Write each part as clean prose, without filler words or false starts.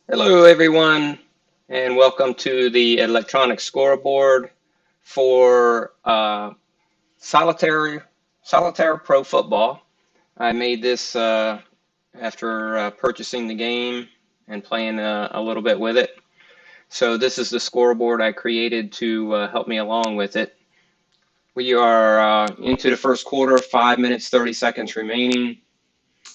Hello, everyone, and welcome to the electronic scoreboard for Solitaire Pro Football. I made this after purchasing the game and playing a little bit with it. So this is the scoreboard I created to help me along with it. We are into the first quarter, 5 minutes, 30 seconds remaining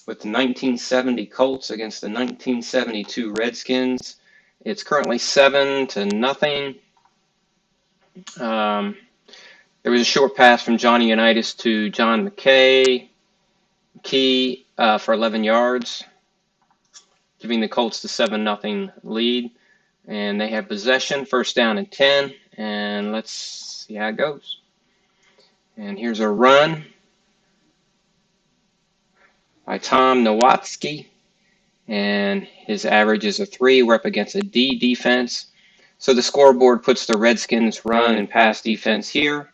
with the 1970 Colts against the 1972 Redskins. It's currently 7-0. Um, there was a short pass from Johnny Unitas to John McKay for 11 yards, giving the Colts the 7-0 lead. And they have possession, first down and 10. And let's see how it goes. And here's a run by Tom Nowatzki. And his average is a 3. We're up against a D defense. So the scoreboard puts the Redskins run and pass defense here.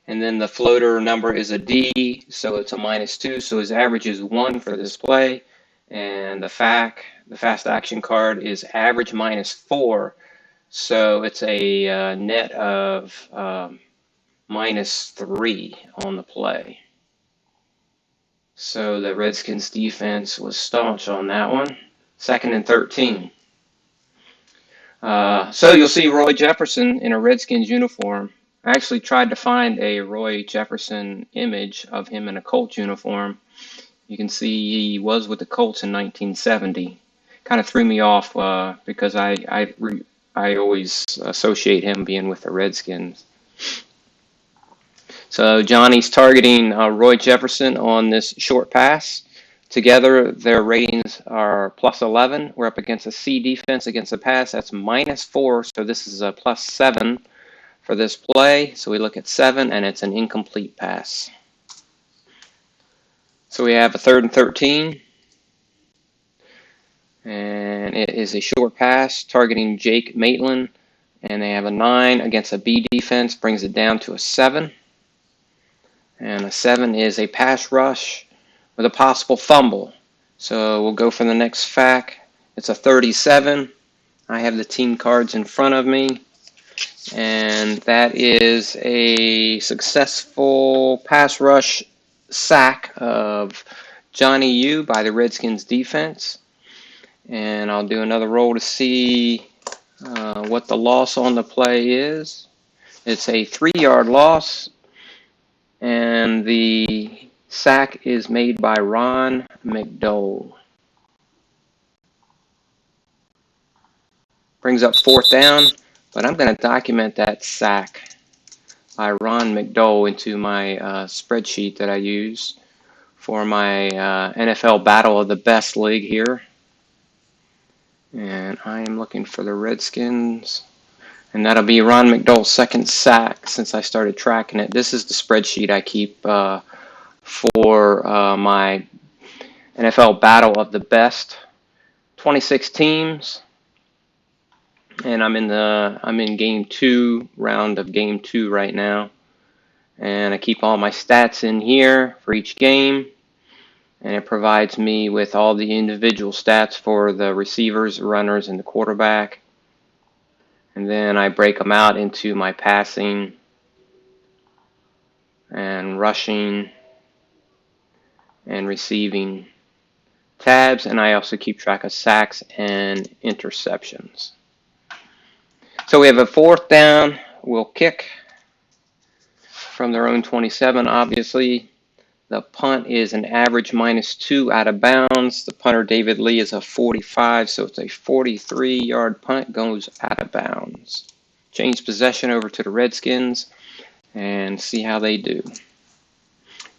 And then the floater number is a D, so it's a -2. So his average is 1 for this play. And the fast action card is average -4. So it's a net of -3 on the play. So the Redskins defense was staunch on that one. 2nd and 13. So you'll see Roy Jefferson in a Redskins uniform. I actually tried to find a Roy Jefferson image of him in a Colts uniform. You can see he was with the Colts in 1970. Kind of threw me off because I always associate him being with the Redskins. So Johnny's targeting Roy Jefferson on this short pass. Together, their ratings are +11. We're up against a C defense against the pass. That's -4, so this is a +7 for this play. So we look at 7, and it's an incomplete pass. So we have a 3rd and 13. And it is a short pass targeting Jake Maitland. And they have a 9 against a B defense, brings it down to a 7. And a 7 is a pass rush with a possible fumble. So we'll go for the next fact. It's a 37. I have the team cards in front of me. And that is a successful pass rush sack of Johnny U by the Redskins defense. And I'll do another roll to see what the loss on the play is. It's a 3-yard loss. And the sack is made by Ron McDowell. Brings up 4th down, but I'm going to document that sack by Ron McDowell into my spreadsheet that I use for my NFL Battle of the Best League here. And I am looking for the Redskins. And that'll be Ron McDowell's 2nd sack since I started tracking it. This is the spreadsheet I keep for my NFL Battle of the Best. 26 teams, and I'm in game 2, round of game 2 right now, and I keep all my stats in here for each game, and it provides me with all the individual stats for the receivers, runners, and the quarterback, and then I break them out into my passing and rushing and receiving tabs, and I also keep track of sacks and interceptions. So we have a 4th down. We'll kick from their own 27, obviously. The punt is an average -2 out of bounds. The punter, David Lee, is a 45, so it's a 43-yard punt, goes out of bounds. Change possession over to the Redskins and see how they do.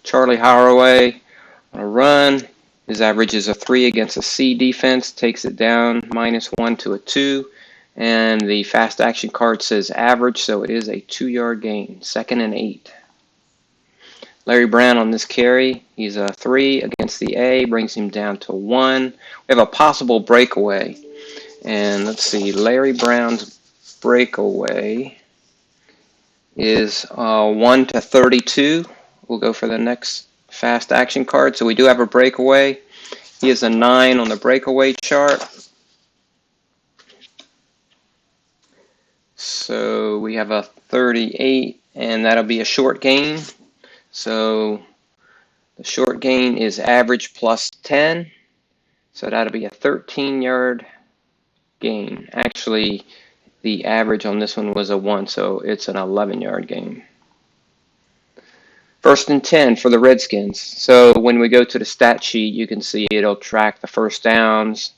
Charlie Holloway on a run. His average is a 3 against a C defense, takes it down -1 to a 2. And the fast action card says average, so it is a 2-yard gain. 2nd and 8. Larry Brown on this carry. He's a 3 against the A, brings him down to 1. We have a possible breakaway. And let's see, Larry Brown's breakaway is 1 to 32. We'll go for the next fast action card. So we do have a breakaway. He is a 9 on the breakaway chart. So we have a 38, and that'll be a short gain. So the short gain is average plus 10. So that'll be a 13-yard gain. Actually, the average on this one was a 1, so it's an 11-yard gain. First and 10 for the Redskins. So when we go to the stat sheet, you can see it'll track the first downs.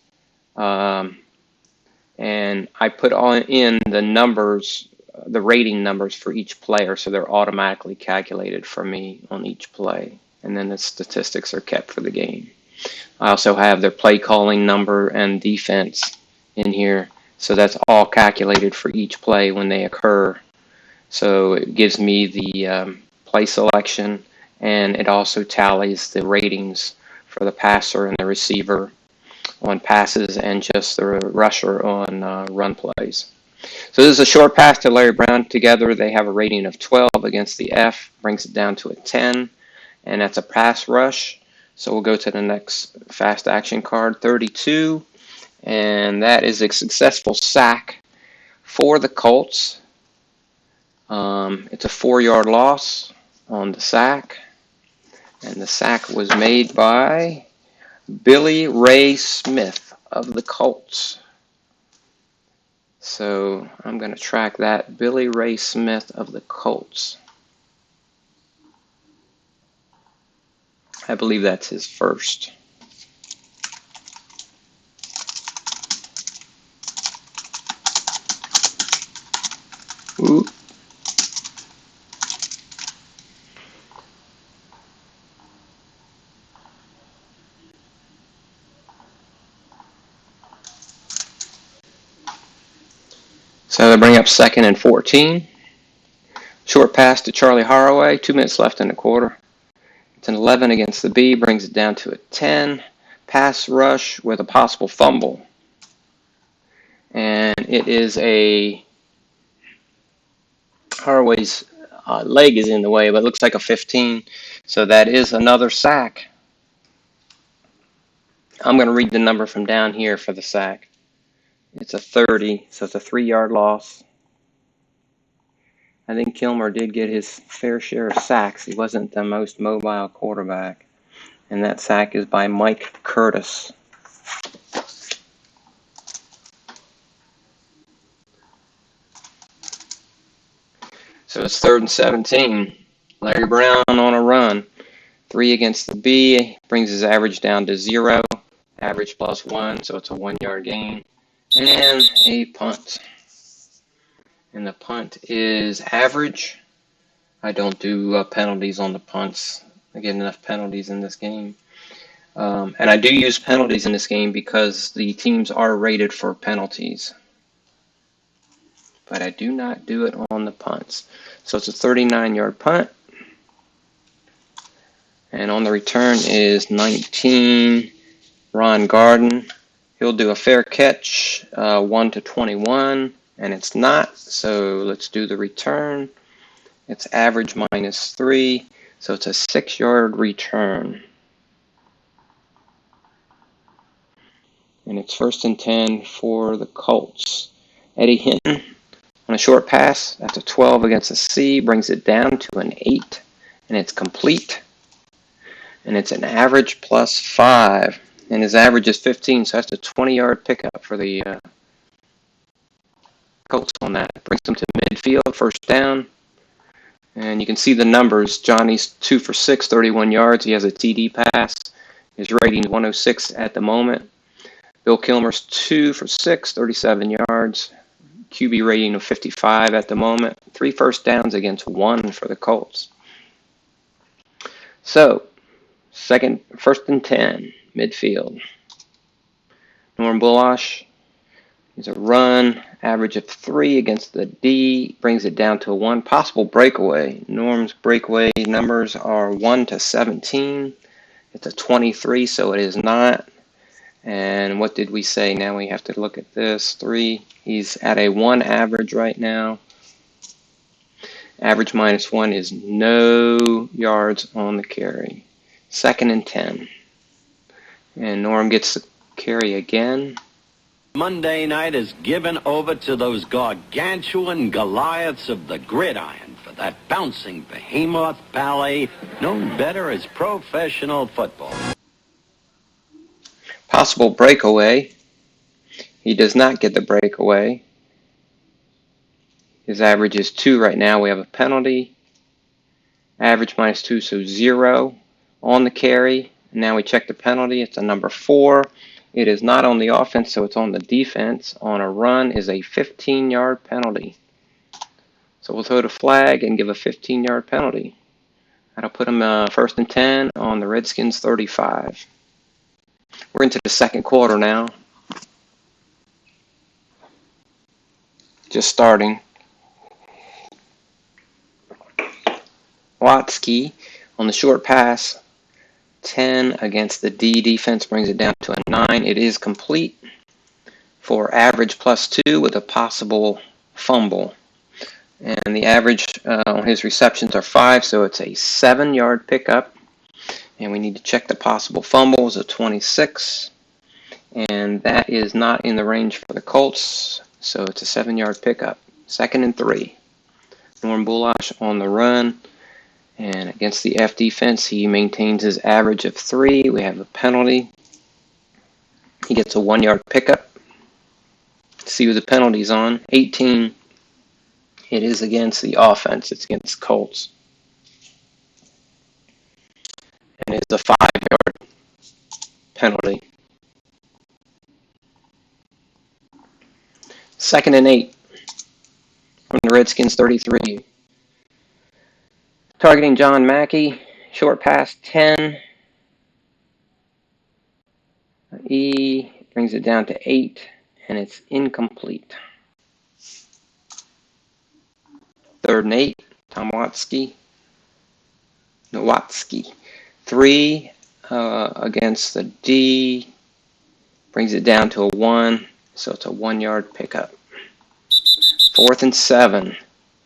And I put in the numbers, the rating numbers for each player, so they're automatically calculated for me on each play. And then the statistics are kept for the game. I also have their play calling number and defense in here. So that's all calculated for each play when they occur. So it gives me the play selection, and it also tallies the ratings for the passer and the receiver on passes and just the rusher on run plays. So this is a short pass to Larry Brown. Together they have a rating of 12 against the F, brings it down to a 10, and that's a pass rush. So we'll go to the next fast action card, 32, and that is a successful sack for the Colts. It's a 4-yard loss on the sack, and the sack was made by Billy Ray Smith of the Colts. So I'm going to track that, Billy Ray Smith of the Colts. I believe that's his first. Ooh. So they bring up 2nd and 14. Short pass to Charlie Haraway, 2 minutes left in the quarter. It's an 11 against the B, brings it down to a 10. Pass rush with a possible fumble. And it is a Haraway's leg is in the way, but it looks like a 15. So that is another sack. I'm going to read the number from down here for the sack. It's a 30, so it's a 3-yard loss. I think Kilmer did get his fair share of sacks. He wasn't the most mobile quarterback. And that sack is by Mike Curtis. So it's 3rd and 17. Larry Brown on a run. 3 against the B, brings his average down to 0. Average plus 1, so it's a 1-yard gain. And a punt. And the punt is average. I don't do penalties on the punts. I get enough penalties in this game. And I do use penalties in this game because the teams are rated for penalties. But I do not do it on the punts. So it's a 39-yard punt. And on the return is 19, Ron Garden. He'll do a fair catch, 1 to 21, and it's not. So let's do the return. It's average minus 3, so it's a 6-yard return. And it's 1st and 10 for the Colts. Eddie Hinton on a short pass. That's a 12 against a C, brings it down to an 8, and it's complete. And it's an average plus 5. And his average is 15, so that's a 20-yard pickup for the Colts on that. Brings them to midfield, 1st down. And you can see the numbers. Johnny's 2 for 6, 31 yards. He has a TD pass. His rating's 106 at the moment. Bill Kilmer's 2 for 6, 37 yards. QB rating of 55 at the moment. 3 first downs against 1 for the Colts. So, 1st and 10, midfield. Norm Bulash is a run, average of 3 against the D, brings it down to a 1. Possible breakaway. Norm's breakaway numbers are 1 to 17. It's a 23, so it is not. And what did we say? Now we have to look at this. 3. He's at a 1 average right now. Average minus 1 is no yards on the carry. 2nd and 10. And Norm gets the carry again. Monday night is given over to those gargantuan Goliaths of the gridiron for that bouncing behemoth ballet known better as professional football. Possible breakaway. He does not get the breakaway. His average is 2 right now. We have a penalty. Average -2, so 0 on the carry. Now we check the penalty. It's a number 4. It is not on the offense, so it's on the defense. On a run is a 15-yard penalty. So we'll throw the flag and give a 15-yard penalty. That'll put him 1st and 10 on the Redskins 35. We're into the second quarter now. Just starting. Watsky on the short pass, 10 against the D defense, brings it down to a 9. It is complete for average +2 with a possible fumble. And the average on his receptions are 5, so it's a 7-yard pickup. And we need to check the possible fumbles, a 26. And that is not in the range for the Colts, so it's a 7-yard pickup. 2nd and 3. Norm Bulash on the run. And against the F defense, he maintains his average of 3. We have a penalty. He gets a 1-yard pickup. See who the penalty's on. 18. It is against the offense. It's against Colts. And it's a 5-yard penalty. 2nd and 8 from the Redskins 33. Targeting John Mackey, short pass 10. E brings it down to 8, and it's incomplete. 3rd and 8, Nowatzki. 3 against the D, brings it down to a 1, so it's a 1-yard pickup. 4th and 7.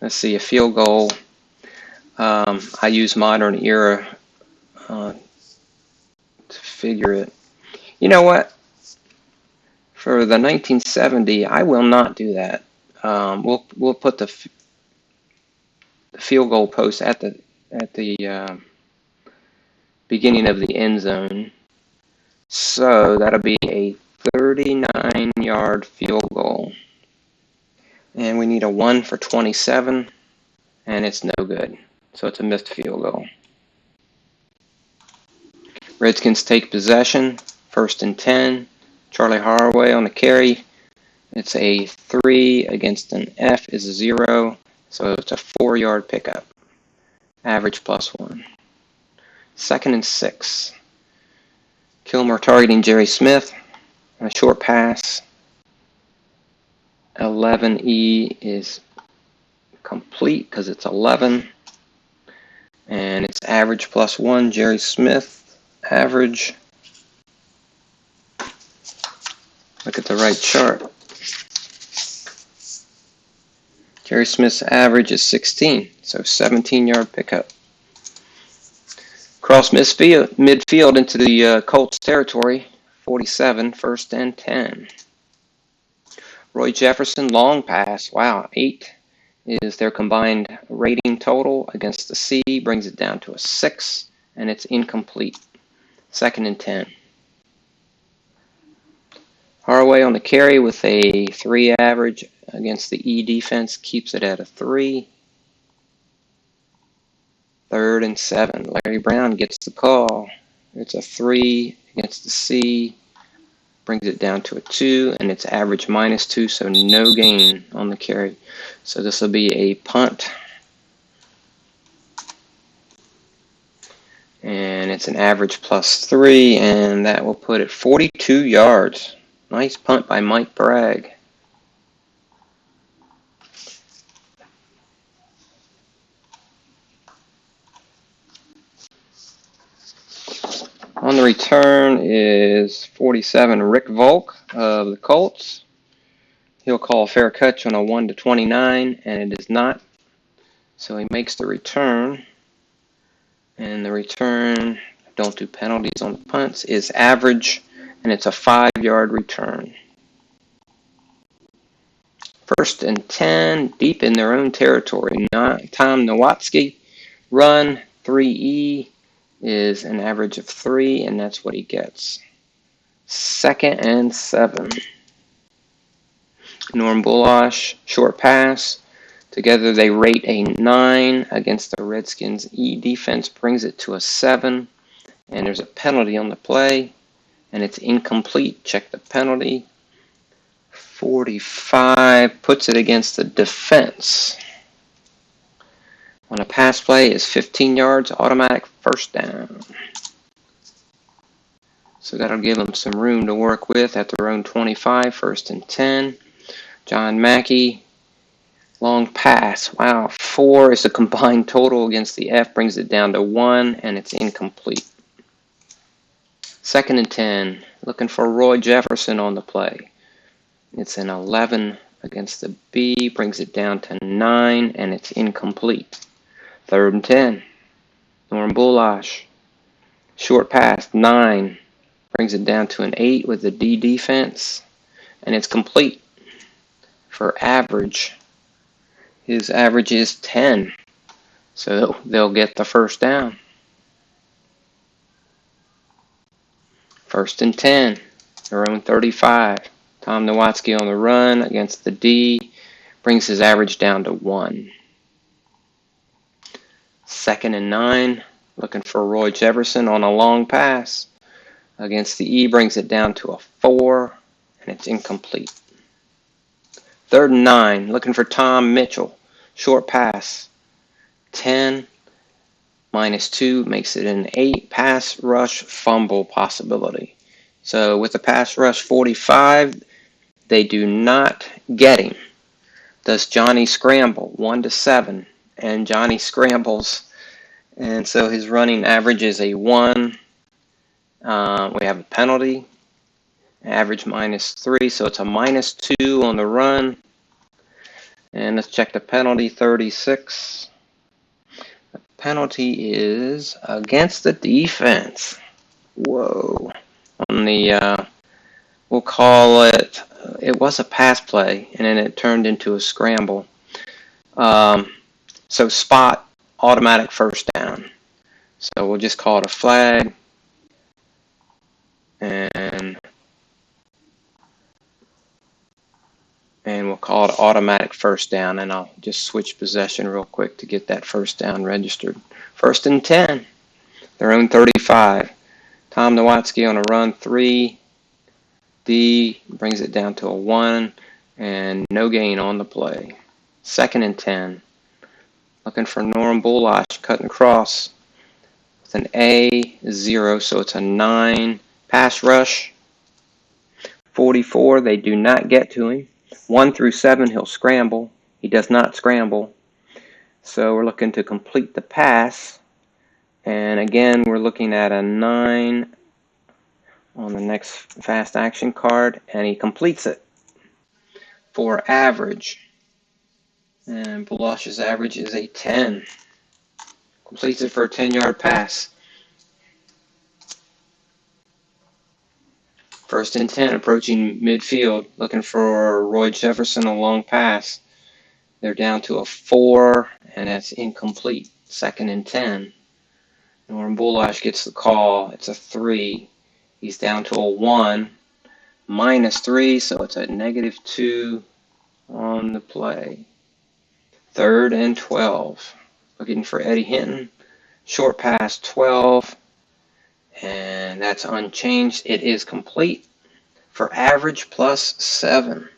Let's see, a field goal. I use modern era to figure it. You know what? For the 1970, I will not do that. We'll put the field goal post at the beginning of the end zone. So that'll be a 39-yard field goal. And we need a 1 for 27, and it's no good. So it's a missed field goal. Redskins take possession, 1st and 10. Charlie Haraway on the carry. It's a 3 against an F is a 0, so it's a 4-yard pickup. Average +1. 2nd and 6. Kilmer targeting Jerry Smith on a short pass. 11E is complete because it's 11. And it's average +1. Jerry Smith, average. Look at the right chart. Jerry Smith's average is 16, so 17-yard pickup. Cross midfield into the Colts territory, 47, 1st and 10. Roy Jefferson, long pass. Wow, 8 is their combined rating total against the C, brings it down to a 6, and it's incomplete. 2nd and 10. Haraway on the carry with a 3 average against the E defense, keeps it at a 3. 3rd and 7. Larry Brown gets the call. It's a 3 against the C, brings it down to a 2, and it's average -2, so no gain on the carry. So this will be a punt. And it's an average +3, and that will put it 42 yards. Nice punt by Mike Bragg. On the return is 47, Rick Volk of the Colts. He'll call a fair catch on a 1 to 29, and it is not. So he makes the return. And the return, don't do penalties on the punts, is average, and it's a 5-yard return. First and 10, deep in their own territory. Tom Nowatzki, run 3E is an average of 3, and that's what he gets. Second and 7. Norm Bulash, short pass. Together they rate a 9 against the Redskins' E defense, brings it to a 7, and there's a penalty on the play, and it's incomplete. Check the penalty. 45 puts it against the defense. On a pass play is 15 yards, automatic first down. So that'll give them some room to work with at their own 25, first and 10. John Mackey, long pass. Wow, 4 is the combined total against the F, brings it down to 1, and it's incomplete. Second and 10, looking for Roy Jefferson on the play. It's an 11 against the B, brings it down to 9, and it's incomplete. Third and 10, Norm Bulash, short pass, 9, brings it down to an 8 with the D defense, and it's complete for average. His average is 10, so they'll get the first down. First and 10, their own 35. Tom Nowatzki on the run against the D, brings his average down to 1. Second and 9, looking for Roy Jefferson on a long pass against the E, brings it down to a 4, and it's incomplete. Third and 9, looking for Tom Mitchell, short pass, 10 minus 2 makes it an 8, pass rush fumble possibility. So with the pass rush 45, they do not get him. Does Johnny scramble? 1 to 7, and Johnny scrambles, and so his running average is a 1. We have a penalty, average minus 3, so it's a minus 2 on the run. And let's check the penalty, 36. The penalty is against the defense. Whoa. On the, we'll call it, it was a pass play, and then it turned into a scramble. So spot, automatic first down. So we'll just call it a flag. And we'll call it automatic first down, and I'll just switch possession real quick to get that first down registered. First and 10, their own 35. Tom Nowatzki on a run, 3. D brings it down to a 1, and no gain on the play. Second and 10, looking for Norm Bulash, cutting across with an A, 0, so it's a 9. Pass rush, 44, they do not get to him. 1 through 7, he'll scramble. He does not scramble. So we're looking to complete the pass. And again, we're looking at a 9 on the next fast action card, and he completes it for average. And Bulash's average is a 10. Completes it for a 10-yard pass. First and 10, approaching midfield, looking for Roy Jefferson, a long pass. They're down to a 4, and that's incomplete. Second and 10. Norm Bulash gets the call. It's a 3. He's down to a 1. Minus 3, so it's a negative 2 on the play. Third and 12. Looking for Eddie Hinton. Short pass, 12. And that's unchanged. It is complete for average plus 7.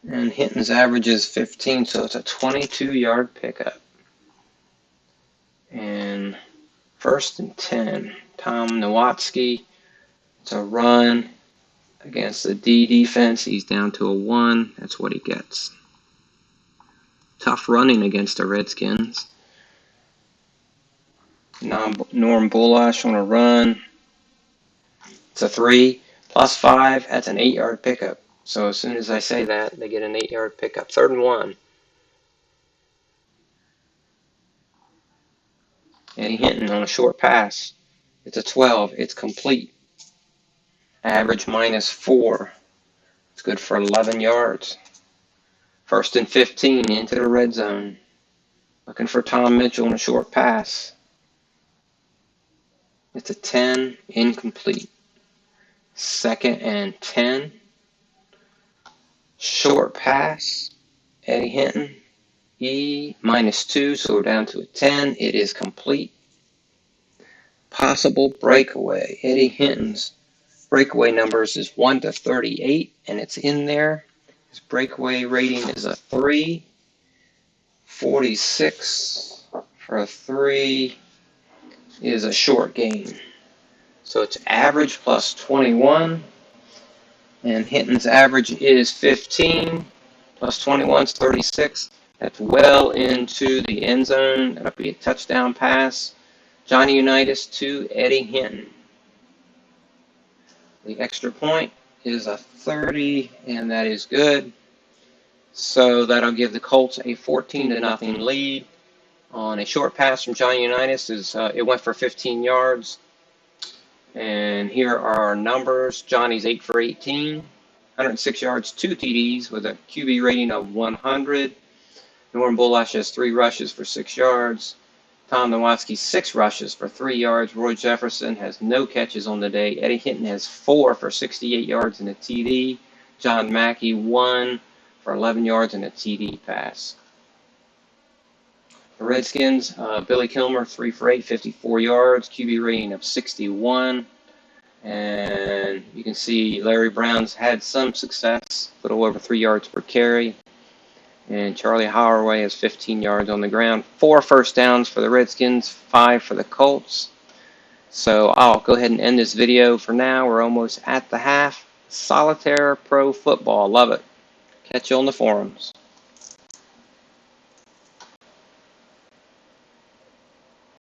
And Hinton's average is 15, so it's a 22-yard pickup. And first and 10, Tom Nowatzki. It's a run against the D defense. He's down to a 1. That's what he gets. Tough running against the Redskins. Norm Bulash on a run. It's a 3 plus 5. That's an 8-yard pickup. So as soon as I say that, they get an 8-yard pickup. Third and 1. Eddie Hinton on a short pass. It's a 12. It's complete. Average minus 4. It's good for 11 yards. First and 15 into the red zone. Looking for Tom Mitchell in a short pass. It's a 10, incomplete. Second and 10. Short pass. Eddie Hinton. -2, so we're down to a 10. It is complete. Possible breakaway. Eddie Hinton's breakaway numbers is 1 to 38, and it's in there. His breakaway rating is a 3. 46 for a 3 is a short gain. So it's average plus 21, and Hinton's average is 15, plus 21 is 36. That's well into the end zone. That'll be a touchdown pass. Johnny Unitas to Eddie Hinton. The extra point is a 30, and that is good. So that'll give the Colts a 14-0 lead on a short pass from Johnny Unitas. It went for 15 yards. And here are our numbers. Johnny's 8 for 18, 106 yards, 2 TDs with a QB rating of 100. Norman Bulash has 3 rushes for 6 yards. Tom Nowatzki, 6 rushes for 3 yards. Roy Jefferson has no catches on the day. Eddie Hinton has 4 for 68 yards and a TD. John Mackey, 1 for 11 yards and a TD pass. The Redskins, Billy Kilmer, 3 for 8, 54 yards, QB rating of 61. And you can see Larry Brown's had some success, a little over 3 yards per carry. And Charlie Howard has 15 yards on the ground. 4 first downs for the Redskins, 5 for the Colts. So I'll go ahead and end this video for now. We're almost at the half. Solitaire Pro Football. Love it. Catch you on the forums.